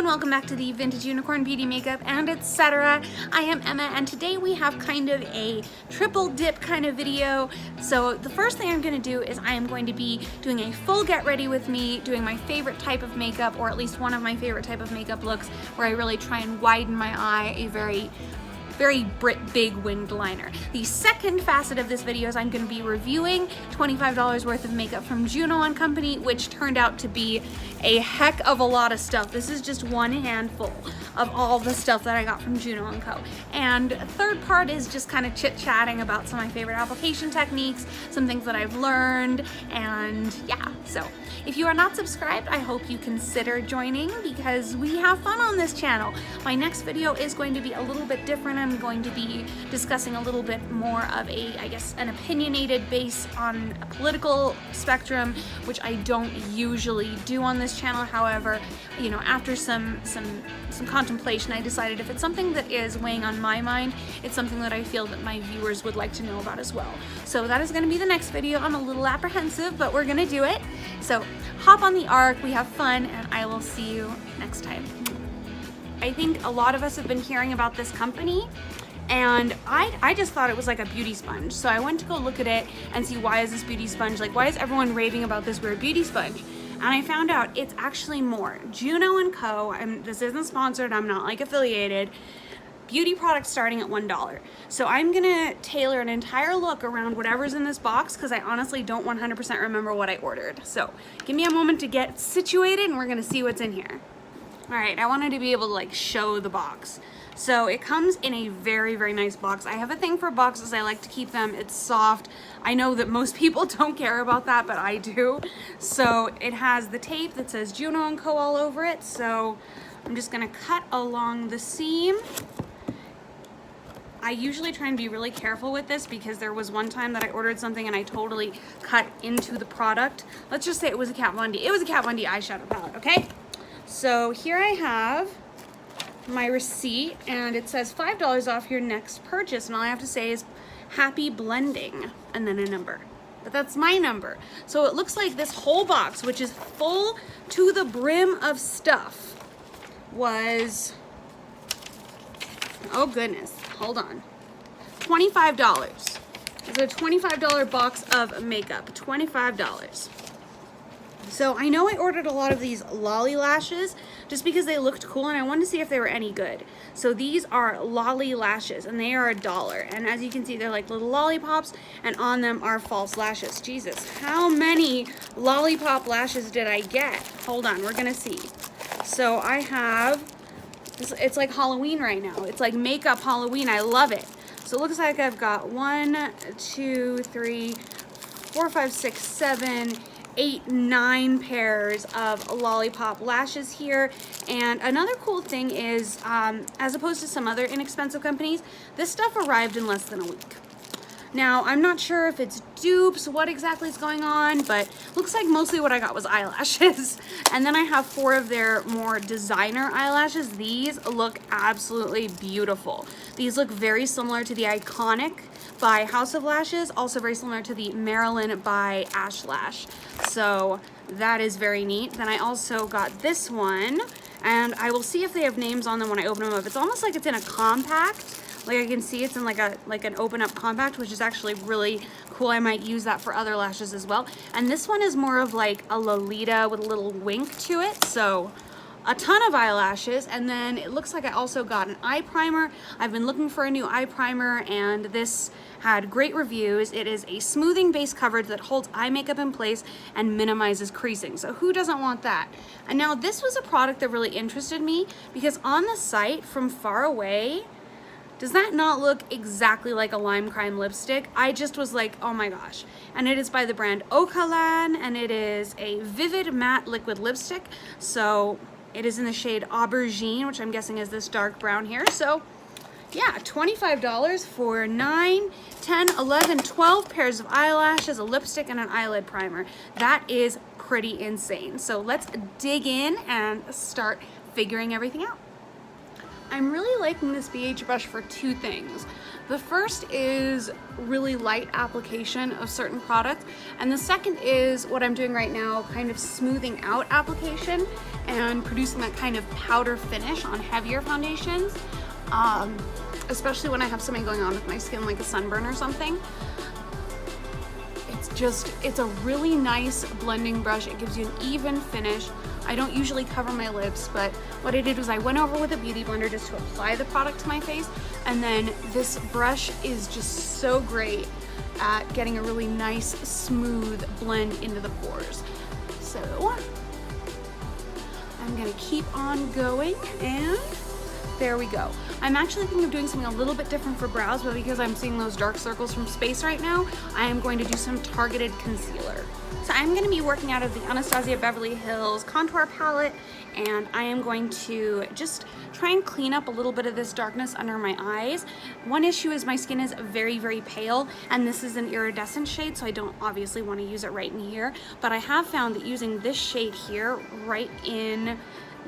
and welcome back to the Vintage Unicorn Beauty Makeup and etc. I am Emma, and today we have kind of a triple dip kind of video. So the first thing I'm going to do is I am going to be doing a full get ready with me, doing my favorite type of makeup, or at least one of my favorite type of makeup looks, where I really try and widen my eye, a very big winged liner. The second facet of this video is I'm going to be reviewing $25 worth of makeup from Juno and Company, which turned out to be a heck of a lot of stuff. This is just one handful of all the stuff that I got from Juno & Co. And third part is just kind of chit-chatting about some of my favorite application techniques, some things that I've learned, and yeah. So if you are not subscribed, I hope you consider joining because we have fun on this channel. My next video is going to be a little bit different. I'm going to be discussing a little bit more of an opinionated base on a political spectrum, which I don't usually do on this channel. However, you know, after some contemplation, I decided if it's something that is weighing on my mind, it's something that I feel that my viewers would like to know about as well. So that is going to be the next video. I'm a little apprehensive, but we're going to do it. So hop on the arc, we have fun, and I will see you next time. I think a lot of us have been hearing about this company, and I just thought it was like a beauty sponge. So I went to go look at it and see, why is this beauty sponge, like why is everyone raving about this weird beauty sponge? And I found out it's actually more. Juno & Co., this isn't sponsored, I'm not like affiliated, beauty products starting at $1. So I'm gonna tailor an entire look around whatever's in this box because I honestly don't 100% remember what I ordered. So give me a moment to get situated and we're gonna see what's in here. All right, I wanted to be able to like show the box. So it comes in a very, very nice box. I have a thing for boxes. I like to keep them. It's soft. I know that most people don't care about that, but I do. So it has the tape that says Juno & Co. all over it. So I'm just gonna cut along the seam. I usually try and be really careful with this because there was one time that I ordered something and I totally cut into the product. Let's just say it was a Kat Von D. It was a Kat Von D eyeshadow palette, okay? So here I have my receipt, and it says $5 off your next purchase, and all I have to say is happy blending and then a number. But that's my number. So it looks like this whole box, which is full to the brim of stuff, was, oh goodness, hold on, $25. It's a $25 box of makeup, $25. So I know I ordered a lot of these lolly lashes just because they looked cool and I wanted to see if they were any good. So these are lolly lashes and they are $1. And as you can see, they're like little lollipops, and on them are false lashes. Jesus, how many lollipop lashes did I get? Hold on, we're gonna see. So I have, it's like Halloween right now. It's like makeup Halloween, I love it. So it looks like I've got 1, 2, 3, 4, 5, 6, 7, 8, 9 pairs of lollipop lashes here. And another cool thing is, as opposed to some other inexpensive companies, this stuff arrived in less than a week. Now, I'm not sure if it's dupes, what exactly is going on, but looks like mostly what I got was eyelashes. And then I have 4 of their more designer eyelashes. These look absolutely beautiful. These look very similar to the Iconic by House of Lashes, also very similar to the Marilyn by Ash Lash. So that is very neat. Then I also got this one, and I will see if they have names on them when I open them up. It's almost like it's in a compact. Like I can see it's in like an open up compact, which is actually really cool. I might use that for other lashes as well. And this one is more of like a Lolita with a little wink to it. So a ton of eyelashes, and then it looks like I also got an eye primer. I've been looking for a new eye primer, and this had great reviews. It is a smoothing base coverage that holds eye makeup in place and minimizes creasing. So who doesn't want that? And now this was a product that really interested me because on the site from far away, does that not look exactly like a Lime Crime lipstick? I just was like, oh my gosh. And it is by the brand Okalan, and it is a vivid matte liquid lipstick. So it is in the shade Aubergine, which I'm guessing is this dark brown here. So yeah, $25 for 9, 10, 11, 12 pairs of eyelashes, a lipstick, and an eyelid primer. That is pretty insane. So let's dig in and start figuring everything out. I'm really liking this BH brush for two things. The first is really light application of certain products, and the second is what I'm doing right now, kind of smoothing out application and producing that kind of powder finish on heavier foundations, especially when I have something going on with my skin like a sunburn or something. It's a really nice blending brush. It gives you an even finish. I don't usually cover my lips, but what I did was I went over with a beauty blender just to apply the product to my face, and then this brush is just so great at getting a really nice, smooth blend into the pores. So I'm gonna keep on going, and there we go. I'm actually thinking of doing something a little bit different for brows, but because I'm seeing those dark circles from space right now, I am going to do some targeted concealer. So I'm going to be working out of the Anastasia Beverly Hills contour palette, and I am going to just try and clean up a little bit of this darkness under my eyes. One issue is my skin is very, very pale, and this is an iridescent shade, so I don't obviously want to use it right in here, but I have found that using this shade here right in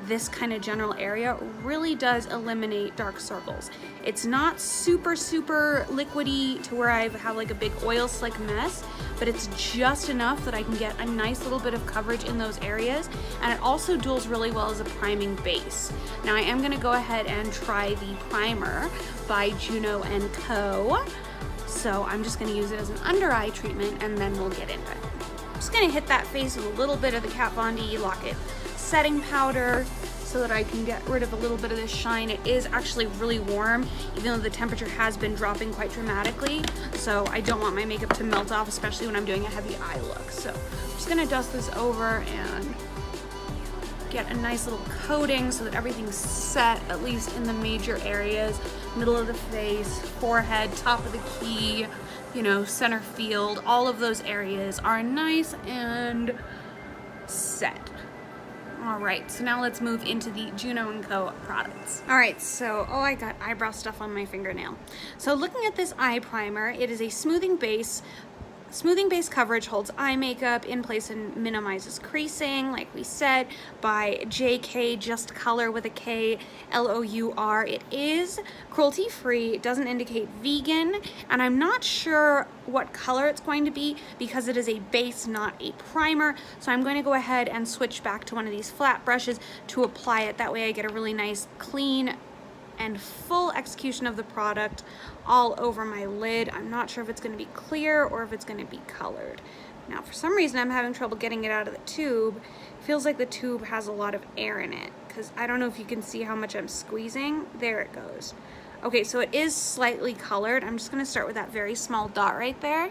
this kind of general area really does eliminate dark circles. It's not super liquidy to where I have like a big oil slick mess, but it's just enough that I can get a nice little bit of coverage in those areas, and it also duels really well as a priming base. Now I am going to go ahead and try the primer by Juno & Co. So I'm just going to use it as an under eye treatment, and then we'll get into it. I'm just going to hit that face with a little bit of the Kat Von D Lock It setting powder so that I can get rid of a little bit of this shine. It is actually really warm, even though the temperature has been dropping quite dramatically, so I don't want my makeup to melt off, especially when I'm doing a heavy eye look. So I'm just gonna dust this over and get a nice little coating so that everything's set, at least in the major areas, middle of the face, forehead, top of the key, you know, center field. All of those areas are nice and set. All right, so now let's move into the Juno & Co. products. All right, so, oh, I got eyebrow stuff on my fingernail. So looking at this eye primer, it is a smoothing base. Smoothing base coverage holds eye makeup in place and minimizes creasing, like we said, by JK Just Color with a K, L-O-U-R. It is cruelty-free, it doesn't indicate vegan, and I'm not sure what color it's going to be because it is a base, not a primer. So I'm going to go ahead and switch back to one of these flat brushes to apply it. That way I get a really nice, clean, and full execution of the product all over my lid. I'm not sure if it's going to be clear or if it's going to be colored. Now, for some reason, I'm having trouble getting it out of the tube. It feels like the tube has a lot of air in it, because I don't know if you can see how much I'm squeezing. There it goes. Okay, so it is slightly colored. I'm just going to start with that very small dot right there.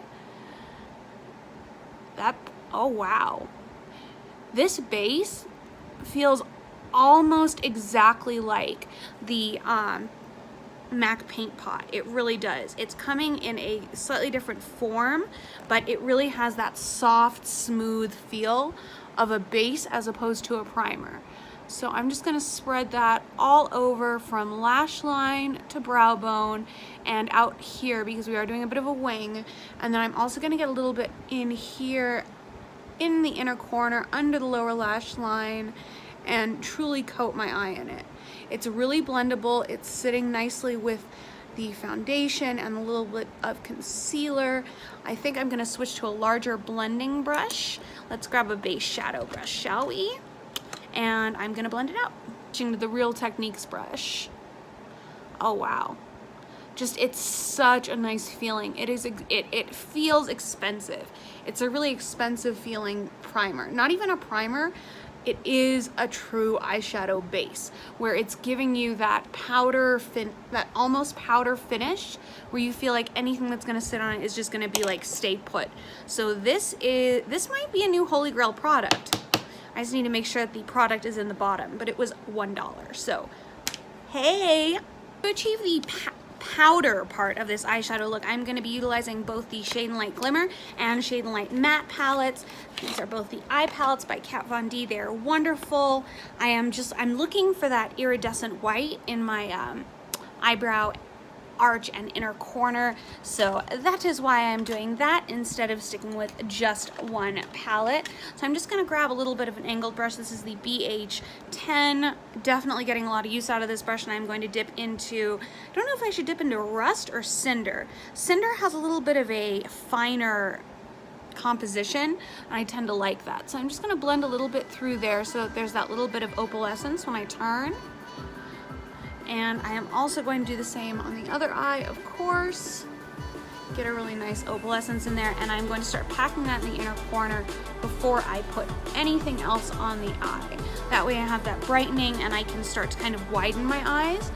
Oh wow. This base feels almost exactly like the MAC paint pot. It really does. It's coming in a slightly different form, but it really has that soft, smooth feel of a base as opposed to a primer. So I'm just going to spread that all over from lash line to brow bone and out here, because we are doing a bit of a wing. And then I'm also going to get a little bit in here in the inner corner under the lower lash line and truly coat my eye in it. It's really blendable. It's sitting nicely with the foundation and a little bit of concealer. I think I'm gonna switch to a larger blending brush. Let's grab a base shadow brush, shall we? And I'm gonna blend it out. Switching to the Real Techniques brush. Oh wow. Just, it's such a nice feeling. It feels expensive. It's a really expensive feeling primer. Not even a primer. It is a true eyeshadow base where it's giving you that that almost powder finish where you feel like anything that's gonna sit on it is just gonna be like stay put. So this might be a new Holy Grail product. I just need to make sure that the product is in the bottom, but it was $1. So, hey, to achieve the powder part of this eyeshadow look, I'm going to be utilizing both the Shade and Light Glimmer and Shade and Light Matte palettes. These are both the eye palettes by Kat Von D. They're wonderful. I'm looking for that iridescent white in my eyebrow arch and inner corner. So that is why I'm doing that instead of sticking with just one palette. So I'm just gonna grab a little bit of an angled brush. This is the BH10. Definitely getting a lot of use out of this brush, and I'm going to dip into, I don't know if I should dip into Rust or Cinder. Cinder has a little bit of a finer composition, and I tend to like that. So I'm just gonna blend a little bit through there so that there's that little bit of opalescence when I turn. And I am also going to do the same on the other eye, of course. Get a really nice opalescence in there, and I'm going to start packing that in the inner corner before I put anything else on the eye. That way I have that brightening and I can start to kind of widen my eyes.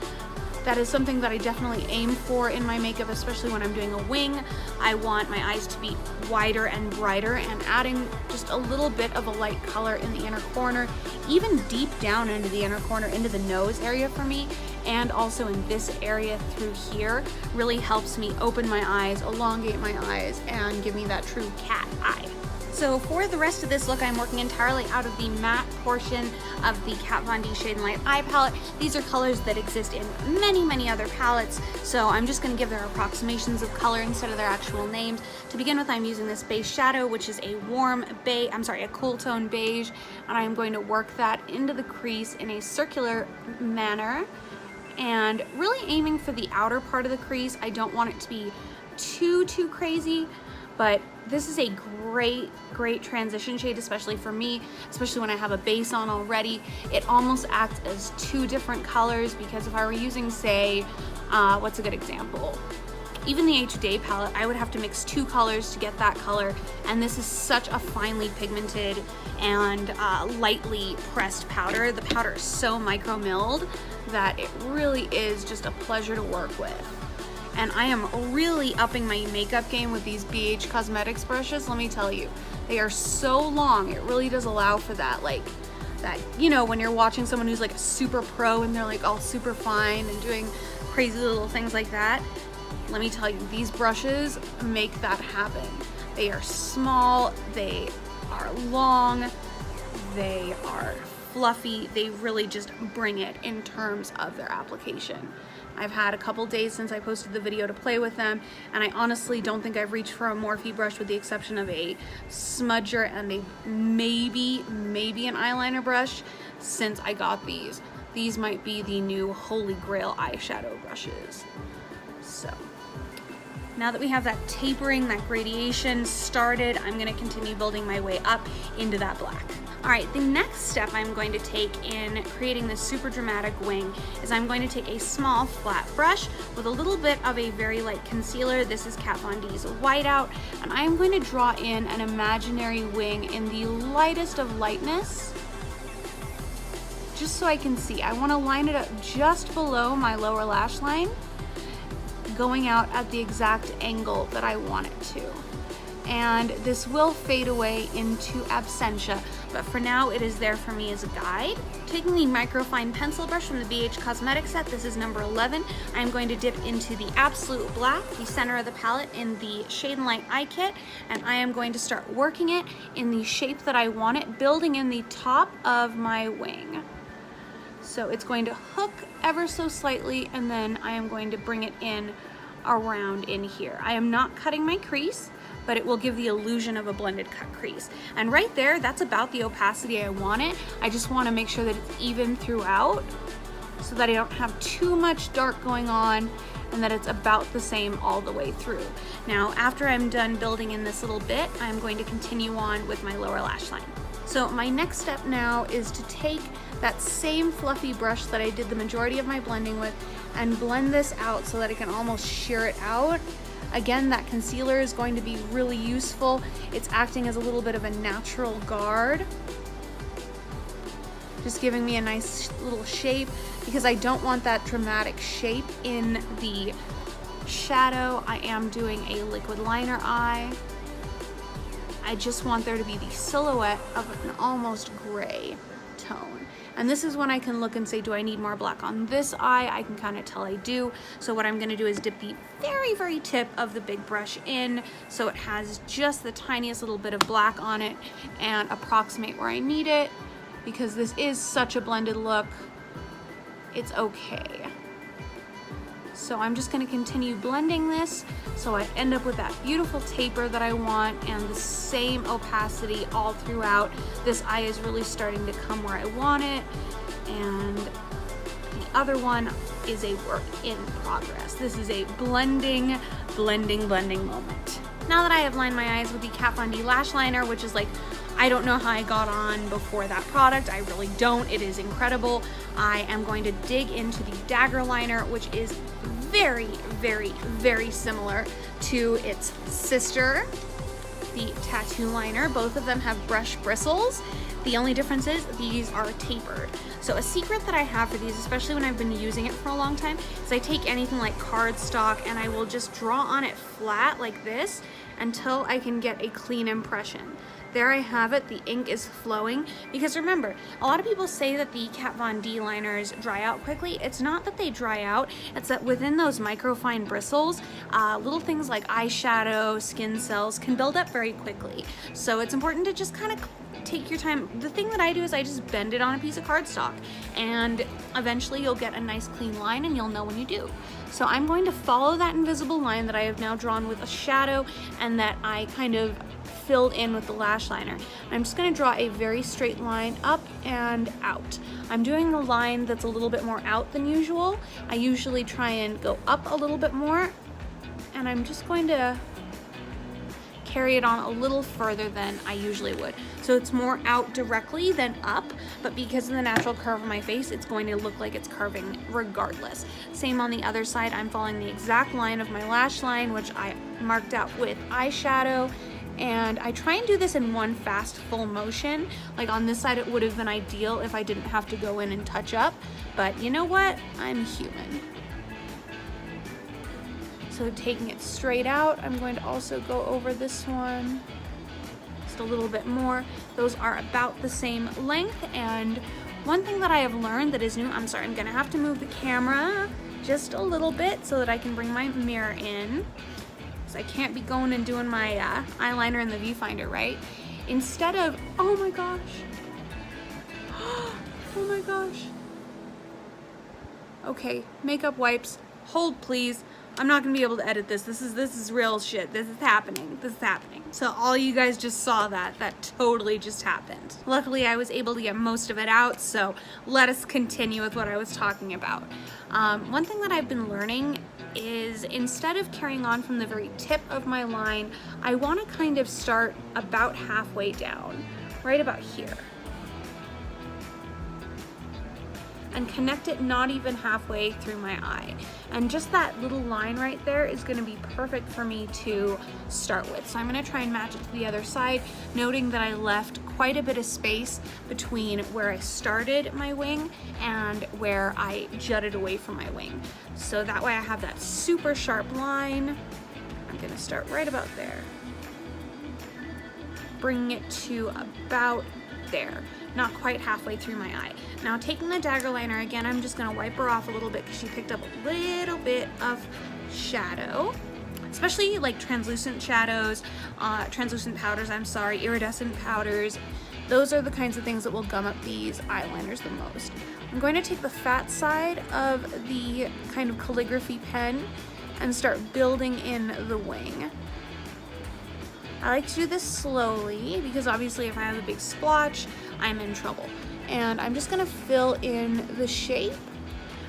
That is something that I definitely aim for in my makeup, especially when I'm doing a wing. I want my eyes to be wider and brighter, and adding just a little bit of a light color in the inner corner, even deep down into the inner corner, into the nose area for me, and also in this area through here, really helps me open my eyes, elongate my eyes, and give me that true cat eye. So for the rest of this look, I'm working entirely out of the matte portion of the Kat Von D Shade and Light Eye Palette. These are colors that exist in many, many other palettes, so I'm just going to give their approximations of color instead of their actual names. To begin with, I'm using this base shadow, which is a a cool tone beige, and I'm going to work that into the crease in a circular manner, and really aiming for the outer part of the crease. I don't want it to be too crazy, but this is a great transition shade, especially for me, especially when I have a base on already. It almost acts as two different colors, because if I were using, say, what's a good example? Even the H Day palette, I would have to mix two colors to get that color, and this is such a finely pigmented and lightly pressed powder. The powder is so micro milled that it really is just a pleasure to work with. And I am really upping my makeup game with these BH Cosmetics brushes, let me tell you. They are so long, it really does allow for that, like, that, you know, when you're watching someone who's like a super pro and they're like all super fine and doing crazy little things like that. Let me tell you, these brushes make that happen. They are small, they are long, they are fluffy, they really just bring it in terms of their application. I've had a couple days since I posted the video to play with them, and I honestly don't think I've reached for a Morphe brush with the exception of a smudger and a maybe an eyeliner brush since I got these. These might be the new holy grail eyeshadow brushes. So now that we have that tapering, that gradation started, I'm gonna continue building my way up into that black. All right, the next step I'm going to take in creating this super dramatic wing is I'm going to take a small flat brush with a little bit of a very light concealer. This is Kat Von D's Whiteout, and I'm going to draw in an imaginary wing in the lightest of lightness, just so I can see. I want to line it up just below my lower lash line, going out at the exact angle that I want it to. And this will fade away into absentia, but for now it is there for me as a guide. Taking the microfine pencil brush from the BH Cosmetics set, this is number 11, I'm going to dip into the absolute black, the center of the palette, in the Shade and Light Eye Kit, and I am going to start working it in the shape that I want it, building in the top of my wing. So it's going to hook ever so slightly, and then I am going to bring it in around in here. I am not cutting my crease, but it will give the illusion of a blended cut crease. And right there, that's about the opacity I want it. I just want to make sure that it's even throughout so that I don't have too much dark going on, and that it's about the same all the way through. Now, after I'm done building in this little bit, I'm going to continue on with my lower lash line. So my next step now is to take that same fluffy brush that I did the majority of my blending with and blend this out so that I can almost sheer it out. Again, that concealer is going to be really useful. It's acting as a little bit of a natural guard, just giving me a nice little shape, because I don't want that dramatic shape in the shadow. I am doing a liquid liner eye. I just want there to be the silhouette of an almost gray tone. And this is when I can look and say, do I need more black on this eye? I can kind of tell I do. So what I'm gonna do is dip the very tip of the big brush in so it has just the tiniest little bit of black on it, and approximate where I need it, because this is such a blended look. It's okay. So I'm just gonna continue blending this so I end up with that beautiful taper that I want and the same opacity all throughout. This eye is really starting to come where I want it, and the other one is a work in progress. This is a blending moment. Now that I have lined my eyes with the Kat Von D lash liner, which is like, I don't know how I got on before that product. I really don't. It is incredible. I am going to dig into the dagger liner, which is very similar to its sister, the tattoo liner. Both of them have brush bristles. The only difference is these are tapered. So a secret that I have for these, especially when I've been using it for a long time, is I take anything like cardstock and I will just draw on it flat like this until I can get a clean impression. There I have it, the ink is flowing. Because remember, a lot of people say that the Kat Von D liners dry out quickly. It's not that they dry out, it's that within those microfine bristles, little things like eyeshadow, skin cells can build up very quickly. So it's important to just kind of take your time. The thing that I do is I just bend it on a piece of cardstock, and eventually you'll get a nice clean line and you'll know when you do. So I'm going to follow that invisible line that I have now drawn with a shadow and that I kind of filled in with the lash liner. I'm just going to draw a very straight line up and out. I'm doing the line that's a little bit more out than usual. I usually try and go up a little bit more, and I'm just going to carry it on a little further than I usually would. So it's more out directly than up, but because of the natural curve of my face, it's going to look like it's curving regardless. Same on the other side. I'm following the exact line of my lash line, which I marked out with eyeshadow. And I try and do this in one fast full motion. Like on this side, it would have been ideal if I didn't have to go in and touch up, but you know what? I'm human. So taking it straight out, I'm going to also go over this one just a little bit more. Those are about the same length. And one thing that I have learned that is new, I'm sorry, I'm gonna have to move the camera just a little bit so that I can bring my mirror in. So I can't be going and doing my eyeliner in the viewfinder, right? Instead of, oh my gosh. Oh my gosh. Okay, makeup wipes, hold please. I'm not gonna be able to edit this. This is real shit. This is happening. This is happening. So all you guys just saw that totally just happened. Luckily I was able to get most of it out, so let us continue with what I was talking about. One thing that I've been learning is instead of carrying on from the very tip of my line, I wanna kind of start about halfway down, right about here. And connect it not even halfway through my eye. And just that little line right there is gonna be perfect for me to start with. So I'm gonna try and match it to the other side, noting that I left quite a bit of space between where I started my wing and where I jutted away from my wing. So that way I have that super sharp line. I'm gonna start right about there. Bringing it to about there. Not quite halfway through my eye. Now taking the dagger liner again, I'm just gonna wipe her off a little bit because she picked up a little bit of shadow, especially like translucent shadows, translucent powders, I'm sorry, iridescent powders. Those are the kinds of things that will gum up these eyeliners the most. I'm going to take the fat side of the kind of calligraphy pen and start building in the wing. I like to do this slowly because obviously if I have a big splotch, I'm in trouble. And I'm just gonna fill in the shape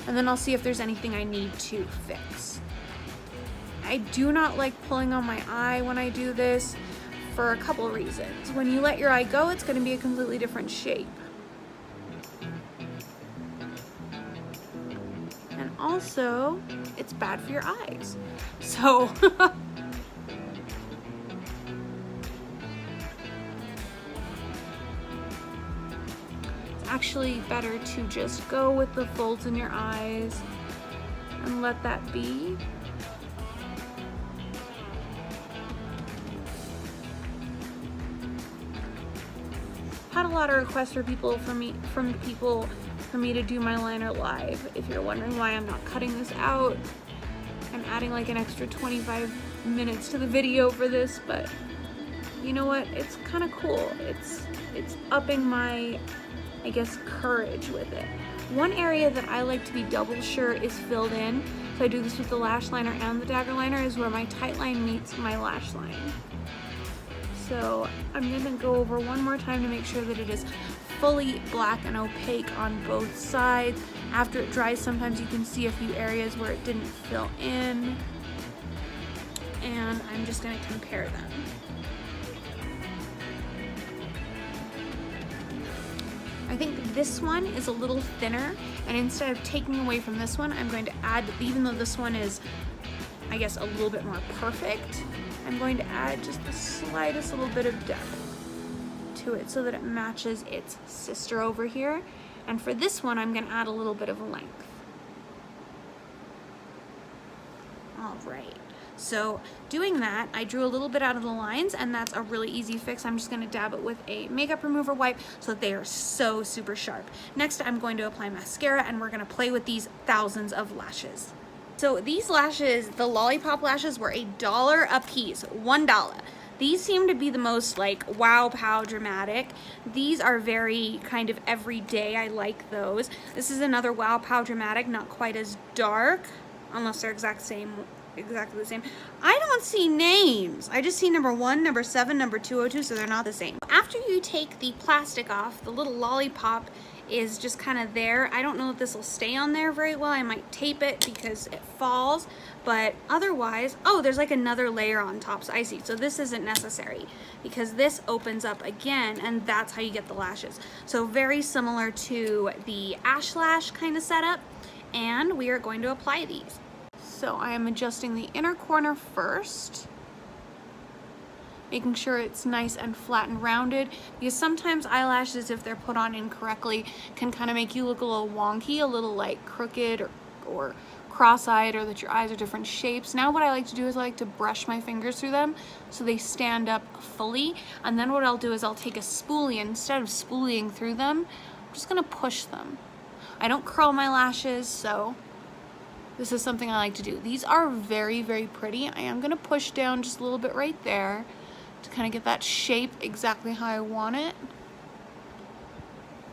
and then I'll see if there's anything I need to fix. I do not like pulling on my eye when I do this for a couple of reasons. When you let your eye go, it's gonna be a completely different shape. And also, it's bad for your eyes. So, actually better to just go with the folds in your eyes and let that be. Had a lot of requests from people for me to do my liner live. If you're wondering why I'm not cutting this out, I'm adding like an extra 25 minutes to the video for this, but you know what? It's kind of cool. It's upping my, I guess, courage with it. One area that I like to be double sure is filled in. So I do this with the lash liner and the dagger liner, is where my tight line meets my lash line. So I'm gonna go over one more time to make sure that it is fully black and opaque on both sides. After it dries, sometimes you can see a few areas where it didn't fill in. And I'm just gonna compare them. I think this one is a little thinner, and instead of taking away from this one, I'm going to add, even though this one is, I guess, a little bit more perfect, I'm going to add just the slightest little bit of depth to it so that it matches its sister over here. And for this one, I'm going to add a little bit of length. All right. So doing that, I drew a little bit out of the lines, and that's a really easy fix. I'm just going to dab it with a makeup remover wipe so that they are so super sharp. Next, I'm going to apply mascara, and we're going to play with these thousands of lashes. So these lashes, the lollipop lashes, were $1 a piece, $1. These seem to be the most like wow pow dramatic. These are very kind of everyday. I like those. This is another wow pow dramatic, not quite as dark, unless they're exactly the same. I don't see names. I just see number 1, number 7, number 202, so they're not the same. After you take the plastic off, the little lollipop is just kind of there. I don't know if this will stay on there very well. I might tape it because it falls, but otherwise, oh, there's like another layer on top, so I see. So this isn't necessary because this opens up again, and that's how you get the lashes. So very similar to the Ash Lash kind of setup, and we are going to apply these. So I am adjusting the inner corner first, making sure it's nice and flat and rounded, because sometimes eyelashes, if they're put on incorrectly, can kind of make you look a little wonky, a little like crooked or cross-eyed, or that your eyes are different shapes. Now what I like to do is I like to brush my fingers through them so they stand up fully, and then what I'll do is I'll take a spoolie, and instead of spooling through them, I'm just gonna push them. I don't curl my lashes, so this is something I like to do. These are very, very pretty. I am gonna push down just a little bit right there to kind of get that shape exactly how I want it.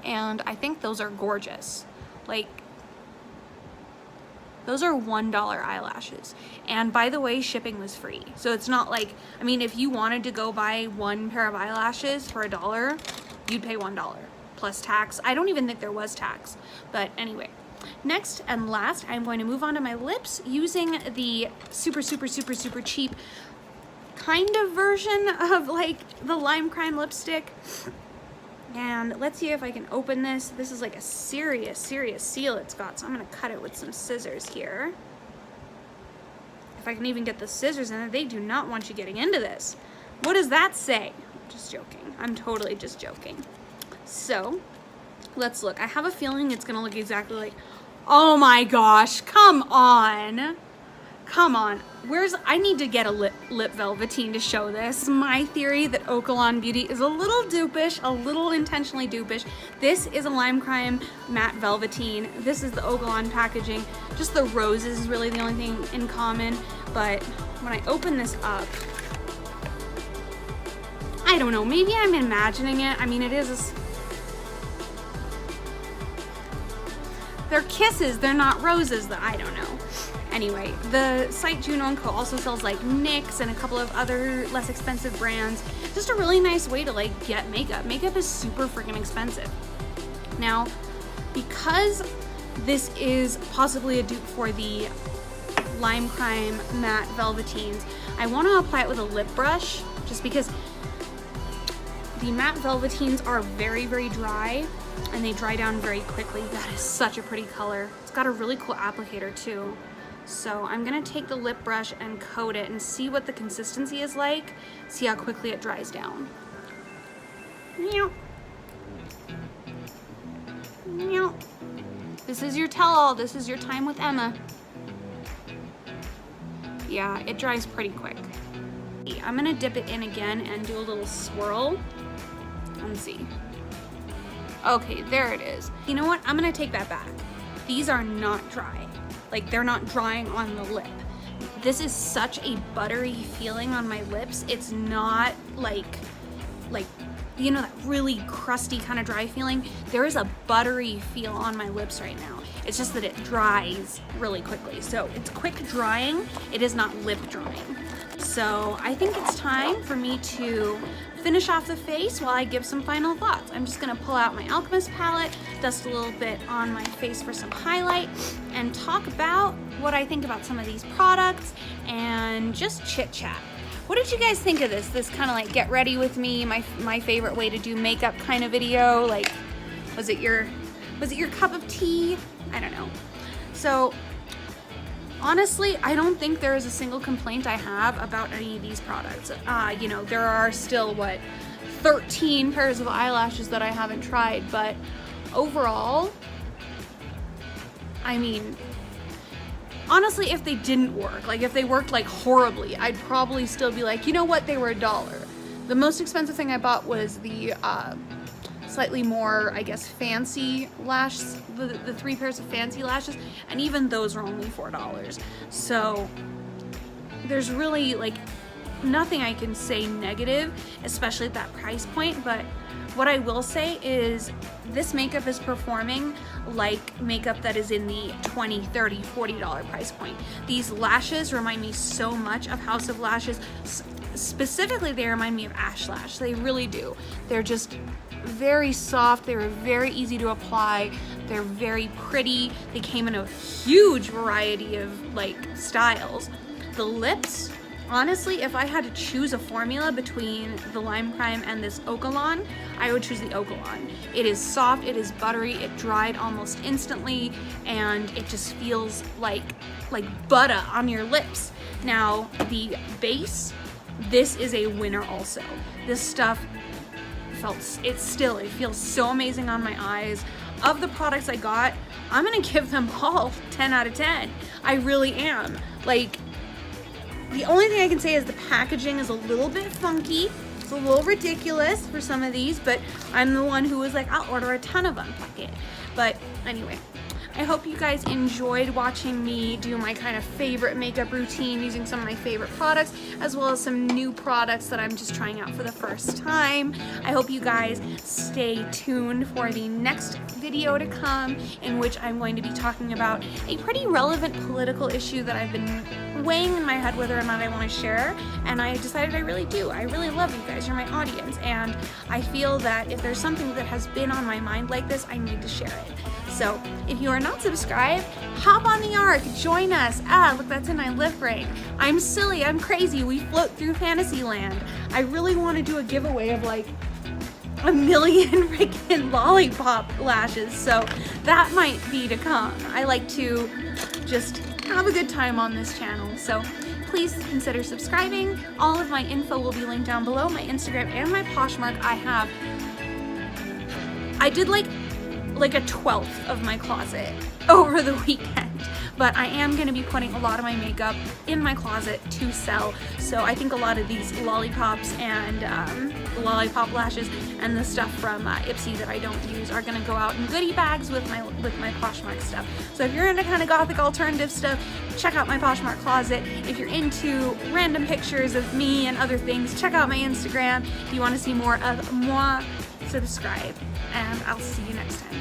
And I think those are gorgeous. Like, those are $1 eyelashes. And by the way, shipping was free. So it's not like, I mean, if you wanted to go buy one pair of eyelashes for $1, you'd pay $1 plus tax. I don't even think there was tax, but anyway. Next and last, I'm going to move on to my lips using the super cheap kind of version of like the Lime Crime lipstick. And let's see if I can open this. This is like a serious seal it's got, so I'm gonna cut it with some scissors here. If I can even get the scissors in it. They do not want you getting into this. What does that say? I'm just joking. I'm totally just joking. So let's look. I have a feeling it's gonna look exactly like, oh my gosh, come on. Come on. I need to get a lip velveteen to show this. My theory that Okalon Beauty is a little dupish, a little intentionally dupish. This is a Lime Crime matte velveteen. This is the Okalon packaging. Just the roses is really the only thing in common. But when I open this up, I don't know, maybe I'm imagining it. I mean, it is they're kisses, they're not roses. I don't know. Anyway, the site Juno & Co. also sells like NYX and a couple of other less expensive brands. Just a really nice way to like get makeup. Makeup is super freaking expensive. Now, because this is possibly a dupe for the Lime Crime matte velveteens, I want to apply it with a lip brush just because the matte velveteens are very, very dry and they dry down very quickly. That is such a pretty color. It's got a really cool applicator too. So I'm gonna take the lip brush and coat it and see what the consistency is like, see how quickly it dries down. Meow. Meow. This is your tell-all, this is your time with Emma. Yeah, it dries pretty quick. I'm gonna dip it in again and do a little swirl and see. Okay, there it is. You know what, I'm gonna take that back. These are not dry. Like, they're not drying on the lip. This is such a buttery feeling on my lips. It's not like you know, that really crusty kind of dry feeling. There is a buttery feel on my lips right now. It's just that it dries really quickly. So it's quick drying, it is not lip drying. So I think it's time for me to finish off the face while I give some final thoughts. I'm just gonna pull out my Alchemist palette, dust a little bit on my face for some highlight, and talk about what I think about some of these products and just chit chat. What did you guys think of this? This kind of like get ready with me, my favorite way to do makeup kind of video. Like, was it your cup of tea? I don't know. So honestly, I don't think there is a single complaint I have about any of these products. You know, there are still, what, 13 pairs of eyelashes that I haven't tried, but overall, I mean, honestly, if they didn't work, like if they worked like horribly, I'd probably still be like, you know what, they were $1. The most expensive thing I bought was the slightly more, I guess, fancy lashes, the 3 pairs of fancy lashes, and even those are only $4. So there's really like nothing I can say negative, especially at that price point. But what I will say is this makeup is performing like makeup that is in the $20, $30, $40 price point. These lashes remind me so much of House of Lashes. Specifically, they remind me of Ash Lash. They really do. They're just very soft, they were very easy to apply, they're very pretty, they came in a huge variety of like styles. The lips, honestly, if I had to choose a formula between the Lime Crime and this Okalon, I would choose the Okalon. It is soft, it is buttery, it dried almost instantly, and it just feels like butter on your lips. Now, the base, this is a winner also. This stuff it feels so amazing on my eyes. Of the products I got, I'm gonna give them all 10 out of 10. I really am. Like, the only thing I can say is the packaging is a little bit funky. It's a little ridiculous for some of these, but I'm the one who was like, I'll order a ton of them, fuck it. But anyway, I hope you guys enjoyed watching me do my kind of favorite makeup routine using some of my favorite products, as well as some new products that I'm just trying out for the first time. I hope you guys stay tuned for the next video to come, in which I'm going to be talking about a pretty relevant political issue that I've been weighing in my head whether or not I want to share, and I decided I really do. I really love you guys. You're my audience, and I feel that if there's something that has been on my mind like this, I need to share it. So if you are not subscribed, hop on the ark, join us. Look, that's in my lip ring. I'm silly, I'm crazy, we float through Fantasyland. I really want to do a giveaway of like 1 million freaking lollipop lashes, so that might be to come. I like to just have a good time on this channel, so please consider subscribing. All of my info will be linked down below, my Instagram and my Poshmark. I did like a 12th of my closet over the weekend, but I am going to be putting a lot of my makeup in my closet to sell. So I think a lot of these lollipops and lollipop lashes and the stuff from Ipsy that I don't use are going to go out in goodie bags with my Poshmark stuff. So if you're into kind of gothic alternative stuff, check out my Poshmark closet. If you're into random pictures of me and other things, check out my Instagram. If you want to see more of moi, subscribe, and I'll see you next time.